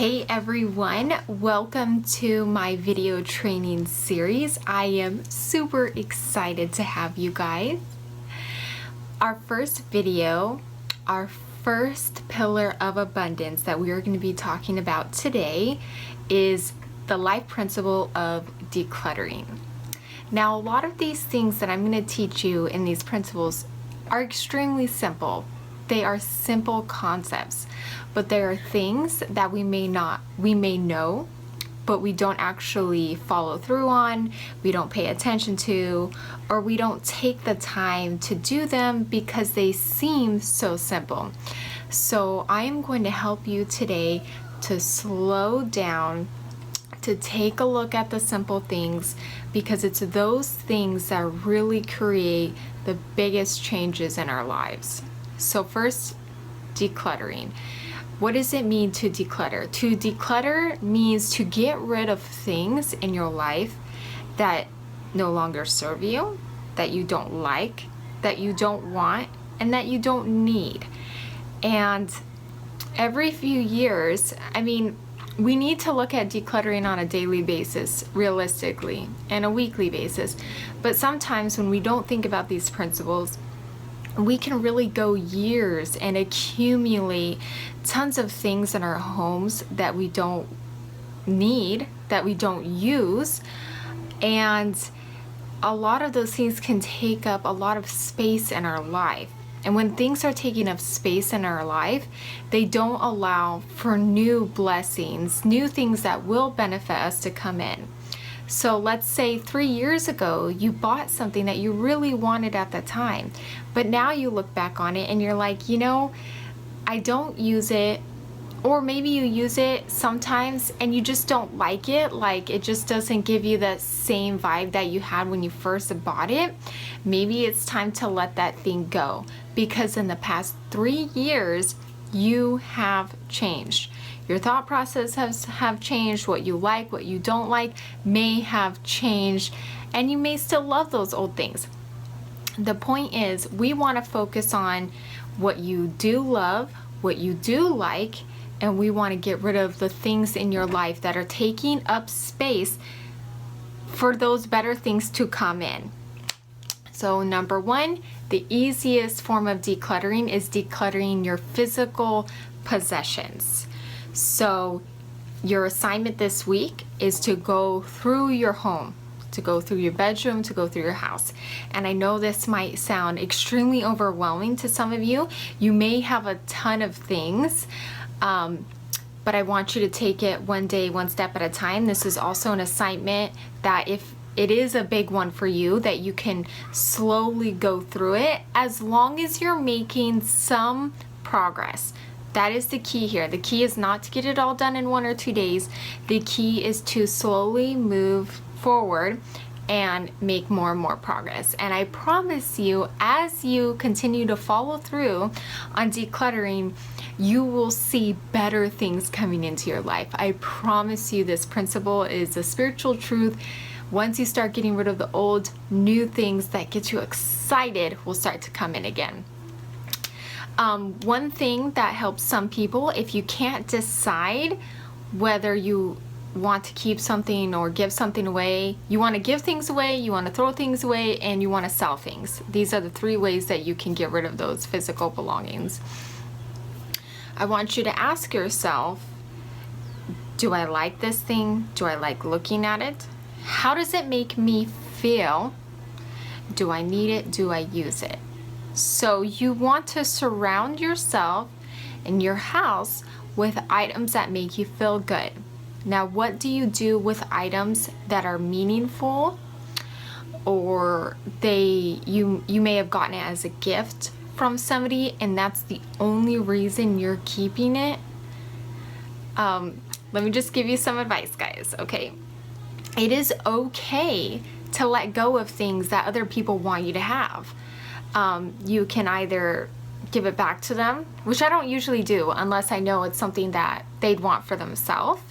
Hey everyone, welcome to my video training series. I am super excited to have you guys. Our first video, our first pillar of abundance that we are going to be talking about today is the life principle of decluttering. Now, a lot of these things that I'm going to teach you in these principles are extremely simple. They are simple concepts, but there are things that we may know, but we don't actually follow through on, we don't pay attention to, or we don't take the time to do them because they seem so simple. So I am going to help you today to slow down, to take a look at the simple things, because it's those things that really create the biggest changes in our lives. So first, decluttering. What does it mean to declutter? To declutter means to get rid of things in your life that no longer serve you, that you don't like, that you don't want, and that you don't need. And every few years, we need to look at decluttering on a daily basis, realistically, and a weekly basis. But sometimes when we don't think about these principles, we can really go years and accumulate tons of things in our homes that we don't need, that we don't use. And a lot of those things can take up a lot of space in our life. And when things are taking up space in our life, they don't allow for new blessings, new things that will benefit us to come in. So let's say 3 years ago, you bought something that you really wanted at the time, but now you look back on it and you're like, I don't use it, or maybe you use it sometimes and you just don't like it, like it just doesn't give you the same vibe that you had when you first bought it. Maybe it's time to let that thing go, because in the past 3 years, you have changed. Your thought process have changed. What you like, what you don't like may have changed, and you may still love those old things. The point is, we want to focus on what you do love, what you do like, and we want to get rid of the things in your life that are taking up space for those better things to come in. So number one, the easiest form of decluttering is decluttering your physical possessions. So your assignment this week is to go through your home, to go through your bedroom, to go through your house. And I know this might sound extremely overwhelming to some of you. You may have a ton of things, but I want you to take it one day, one step at a time. This is also an assignment that if it is a big one for you, that you can slowly go through it as long as you're making some progress. That is the key here. The key is not to get it all done in 1 or 2 days. The key is to slowly move forward and make more and more progress. And I promise you, as you continue to follow through on decluttering, you will see better things coming into your life. I promise you, this principle is a spiritual truth. Once you start getting rid of the old, new things that get you excited will start to come in again. One thing that helps some people, if you can't decide whether you want to keep something or give something away, you want to give things away, you want to throw things away, and you want to sell things. These are the 3 ways that you can get rid of those physical belongings. I want you to ask yourself, do I like this thing? Do I like looking at it? How does it make me feel? Do I need it? Do I use it? So you want to surround yourself in your house with items that make you feel good. Now, what do you do with items that are meaningful, or you may have gotten it as a gift from somebody and that's the only reason you're keeping it? Let me just give you some advice, guys, okay? It is okay to let go of things that other people want you to have. You can either give it back to them, which I don't usually do unless I know it's something that they'd want for themselves.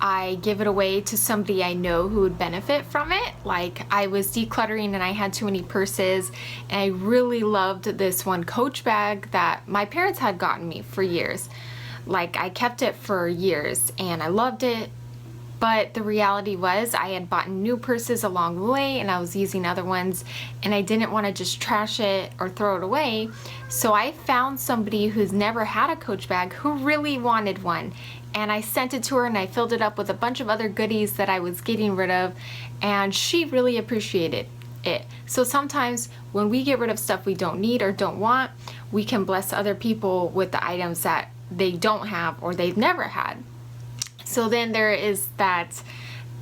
I give it away to somebody I know who would benefit from it. Like, I was decluttering and I had too many purses, and I really loved this one Coach bag that my parents had gotten me for years. Like, I kept it for years and I loved it, but the reality was I had bought new purses along the way and I was using other ones, and I didn't want to just trash it or throw it away. So I found somebody who's never had a Coach bag who really wanted one, and I sent it to her and I filled it up with a bunch of other goodies that I was getting rid of, and she really appreciated it. So sometimes when we get rid of stuff we don't need or don't want, we can bless other people with the items that they don't have or they've never had. So then there is that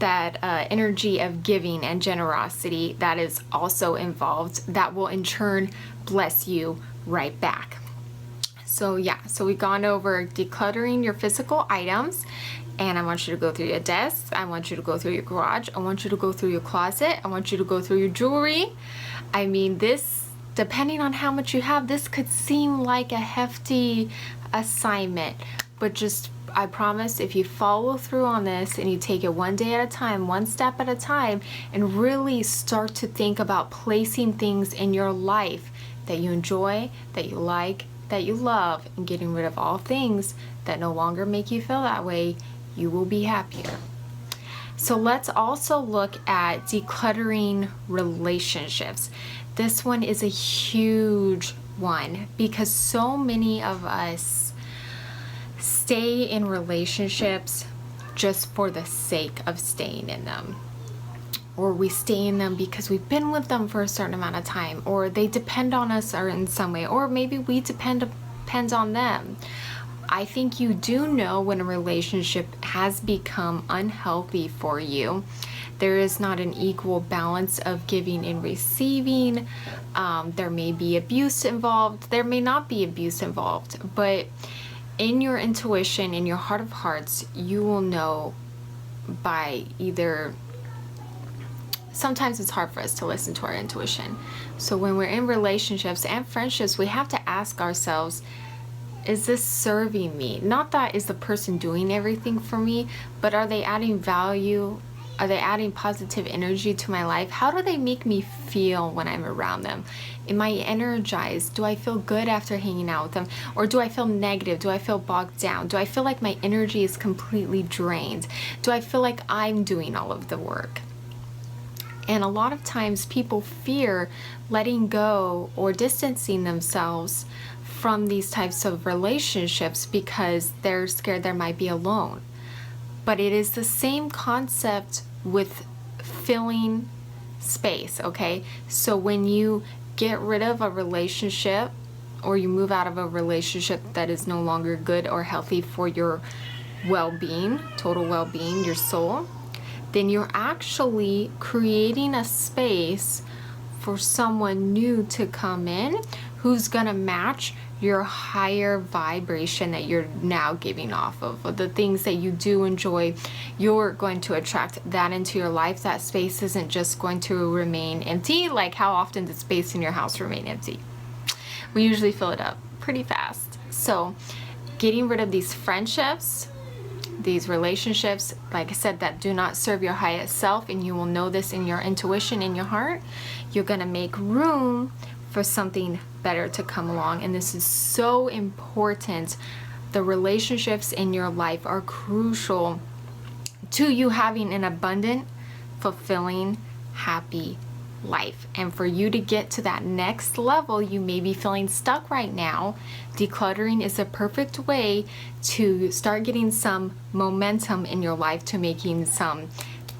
energy of giving and generosity that is also involved, that will in turn bless you right back. So yeah, so we've gone over decluttering your physical items, and I want you to go through your desk, I want you to go through your garage, I want you to go through your closet, I want you to go through your jewelry. I mean, this, depending on how much you have, this could seem like a hefty assignment, but just, I promise, if you follow through on this and you take it one day at a time, one step at a time, and really start to think about placing things in your life that you enjoy, that you like, that you love, and getting rid of all things that no longer make you feel that way, you will be happier. So let's also look at decluttering relationships. This one is a huge one because so many of us stay in relationships just for the sake of staying in them. Or we stay in them because we've been with them for a certain amount of time, or they depend on us or in some way, or maybe we depend on them. I think you do know when a relationship has become unhealthy for you. There is not an equal balance of giving and receiving. There may be abuse involved, there may not be abuse involved, but in your intuition, in your heart of hearts, you will know by either, sometimes it's hard for us to listen to our intuition. So when we're in relationships and friendships, we have to ask ourselves, is this serving me? Not that is the person doing everything for me, but are they adding value? Are they adding positive energy to my life? How do they make me feel when I'm around them? Am I energized? Do I feel good after hanging out with them? Or do I feel negative? Do I feel bogged down? Do I feel like my energy is completely drained? Do I feel like I'm doing all of the work? And a lot of times people fear letting go or distancing themselves from these types of relationships because they're scared they might be alone. But it is the same concept with filling space, okay? So when you get rid of a relationship or you move out of a relationship that is no longer good or healthy for your well-being, total well-being, your soul, then you're actually creating a space for someone new to come in who's gonna match your higher vibration that you're now giving off of. The things that you do enjoy, you're going to attract that into your life. That space isn't just going to remain empty. Like, how often does space in your house remain empty? We usually fill it up pretty fast. So getting rid of these friendships, these relationships, like I said, that do not serve your highest self, and you will know this in your intuition, in your heart, you're gonna make room for something better to come along. And this is so important. The relationships in your life are crucial to you having an abundant, fulfilling, happy life. And for you to get to that next level, you may be feeling stuck right now. Decluttering is a perfect way to start getting some momentum in your life to making some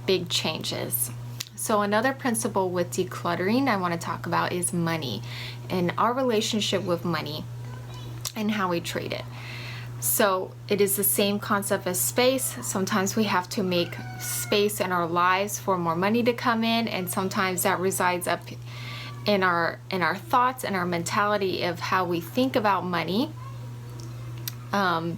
big changes. So another principle with decluttering I want to talk about is money and our relationship with money and how we treat it. So it is the same concept as space. Sometimes we have to make space in our lives for more money to come in, and sometimes that resides up in our thoughts and our mentality of how we think about money. I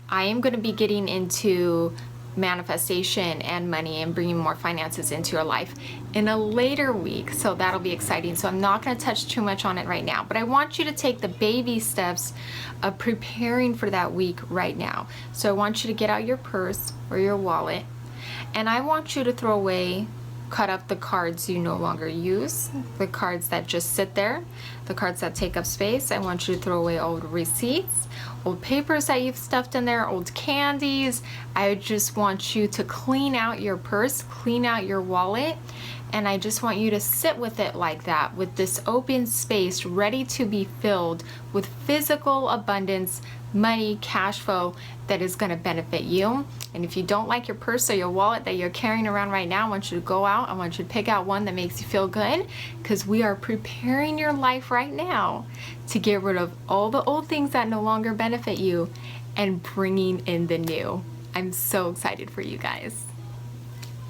am going to be getting into manifestation and money and bringing more finances into your life in a later week. So that'll be exciting. So I'm not going to touch too much on it right now, but I want you to take the baby steps of preparing for that week right now. So I want you to get out your purse or your wallet, and I want you to throw away, cut up the cards you no longer use, the cards that just sit there, the cards that take up space. I want you to throw away old receipts, old papers that you've stuffed in there, old candies. I just want you to clean out your purse, clean out your wallet, and I just want you to sit with it like that, with this open space ready to be filled with physical abundance, money, cash flow that is going to benefit you. And if you don't like your purse or your wallet that you're carrying around right now, I want you to go out. I want you to pick out one that makes you feel good, because we are preparing your life right now to get rid of all the old things that no longer benefit you and bringing in the new. I'm so excited for you guys.